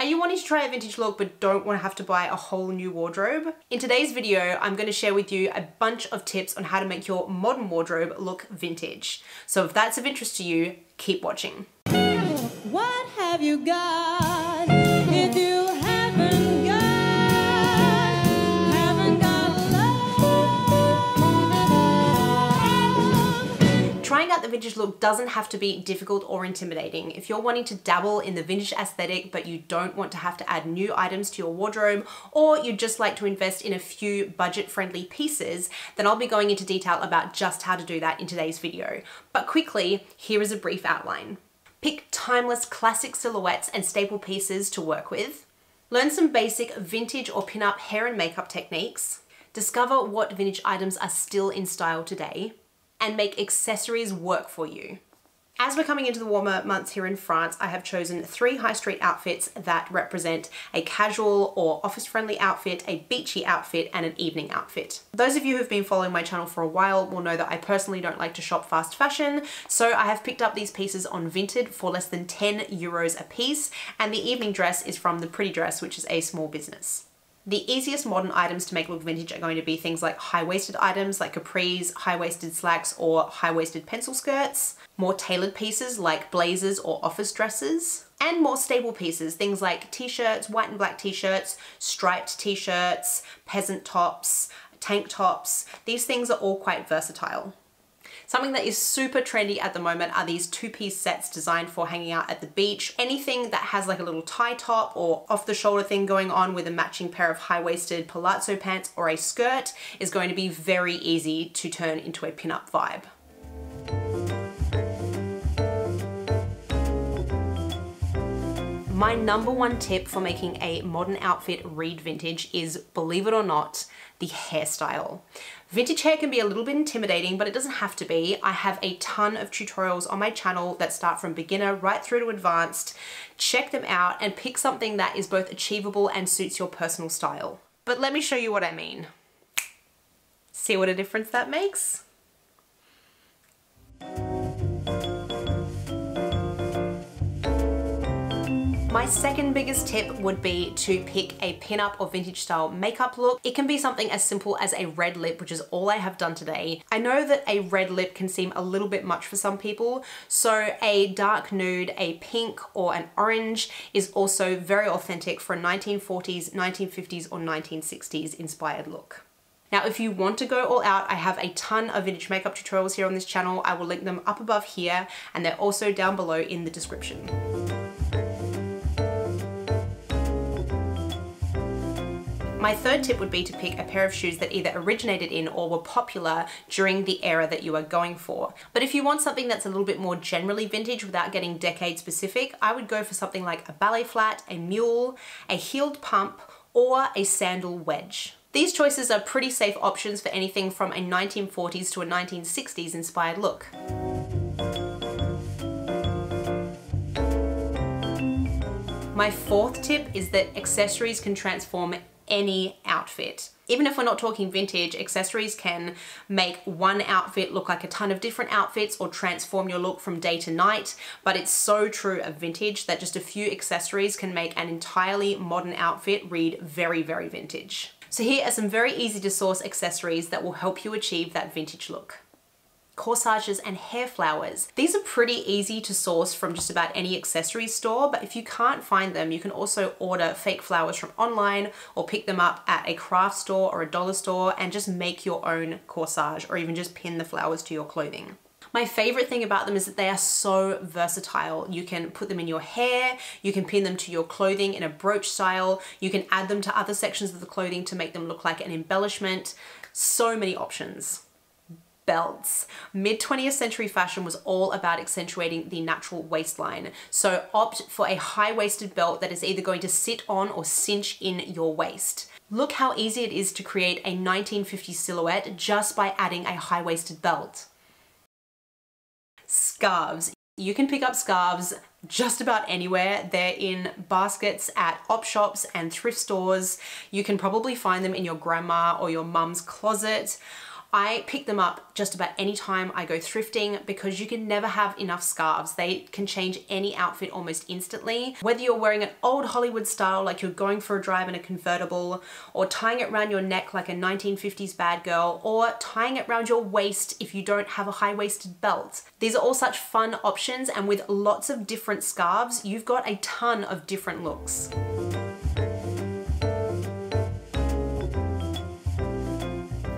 you wanting to try a vintage look but don't want to have to buy a whole new wardrobe? In today's video, I'm going to share with you a bunch of tips on how to make your modern wardrobe look vintage. So if that's of interest to you, keep watching. What have you got if you haven't got love? Trying out the vintage look doesn't have to be difficult or intimidating. If you're wanting to dabble in the vintage aesthetic but you don't want to have to add new items to your wardrobe, or you'd just like to invest in a few budget-friendly pieces, then I'll be going into detail about just how to do that in today's video. But quickly, here is a brief outline. Pick timeless classic silhouettes and staple pieces to work with. Learn some basic vintage or pin-up hair and makeup techniques. Discover what vintage items are still in style today. And make accessories work for you. As we're coming into the warmer months here in France, I have chosen 3 high street outfits that represent a casual or office-friendly outfit, a beachy outfit, and an evening outfit. Those of you who've been following my channel for a while will know that I personally don't like to shop fast fashion, so I have picked up these pieces on Vinted for less than 10 euros a piece, and the evening dress is from The Pretty Dress, which is a small business. The easiest modern items to make look vintage are going to be things like high-waisted items like capris, high-waisted slacks, or high-waisted pencil skirts, more tailored pieces like blazers or office dresses, and more staple pieces, things like t-shirts, white and black t-shirts, striped t-shirts, peasant tops, tank tops. These things are all quite versatile. Something that is super trendy at the moment are these 2-piece sets designed for hanging out at the beach. Anything that has like a little tie top or off the shoulder thing going on with a matching pair of high-waisted palazzo pants or a skirt is going to be very easy to turn into a pin-up vibe. My #1 tip for making a modern outfit read vintage is, believe it or not, the hairstyle. Vintage hair can be a little bit intimidating, but it doesn't have to be. I have a ton of tutorials on my channel that start from beginner right through to advanced. Check them out and pick something that is both achievable and suits your personal style. But let me show you what I mean. See what a difference that makes? My second biggest tip would be to pick a pin-up or vintage style makeup look. It can be something as simple as a red lip, which is all I have done today. I know that a red lip can seem a little bit much for some people, so a dark nude, a pink, or an orange is also very authentic for a 1940s, 1950s, or 1960s inspired look. Now, if you want to go all out, I have a ton of vintage makeup tutorials here on this channel. I will link them up above here, and they're also down below in the description. My third tip would be to pick a pair of shoes that either originated in or were popular during the era that you are going for. But if you want something that's a little bit more generally vintage without getting decade specific, I would go for something like a ballet flat, a mule, a heeled pump, or a sandal wedge. These choices are pretty safe options for anything from a 1940s to a 1960s inspired look. My fourth tip is that accessories can transform any outfit. Even if we're not talking vintage, accessories can make one outfit look like a ton of different outfits or transform your look from day to night, but it's so true of vintage that just a few accessories can make an entirely modern outfit read very, very vintage. So here are some very easy to source accessories that will help you achieve that vintage look. Corsages and hair flowers. These are pretty easy to source from just about any accessory store, but if you can't find them, you can also order fake flowers from online or pick them up at a craft store or a dollar store and just make your own corsage or even just pin the flowers to your clothing. My favorite thing about them is that they are so versatile. You can put them in your hair, you can pin them to your clothing in a brooch style, you can add them to other sections of the clothing to make them look like an embellishment. So many options. Belts. Mid-20th century fashion was all about accentuating the natural waistline. So opt for a high-waisted belt that is either going to sit on or cinch in your waist. Look how easy it is to create a 1950s silhouette just by adding a high-waisted belt. Scarves. You can pick up scarves just about anywhere. They're in baskets at op shops and thrift stores. You can probably find them in your grandma or your mum's closet. I pick them up just about any time I go thrifting because you can never have enough scarves. They can change any outfit almost instantly. Whether you're wearing an old Hollywood style like you're going for a drive in a convertible, or tying it around your neck like a 1950s bad girl, or tying it around your waist if you don't have a high-waisted belt. These are all such fun options, and with lots of different scarves, you've got a ton of different looks.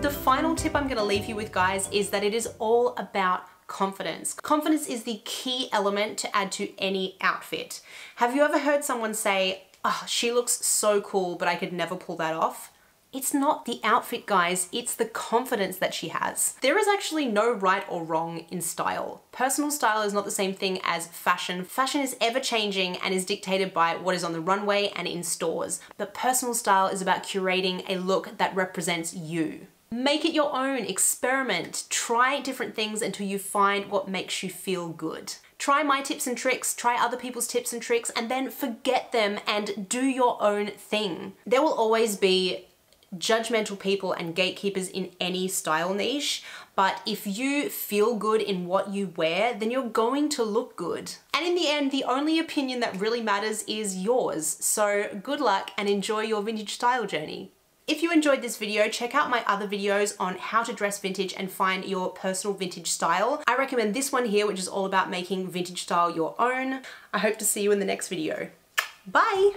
The final tip I'm gonna leave you with, guys, is that it is all about confidence. Confidence is the key element to add to any outfit. Have you ever heard someone say, "Oh, she looks so cool, but I could never pull that off"? It's not the outfit, guys, it's the confidence that she has. There is actually no right or wrong in style. Personal style is not the same thing as fashion. Fashion is ever changing and is dictated by what is on the runway and in stores. But personal style is about curating a look that represents you. Make it your own, experiment, try different things until you find what makes you feel good. Try my tips and tricks, try other people's tips and tricks, and then forget them and do your own thing. There will always be judgmental people and gatekeepers in any style niche, but if you feel good in what you wear, then you're going to look good. And in the end, the only opinion that really matters is yours. So good luck and enjoy your vintage style journey. If you enjoyed this video, check out my other videos on how to dress vintage and find your personal vintage style. I recommend this one here, which is all about making vintage style your own. I hope to see you in the next video. Bye!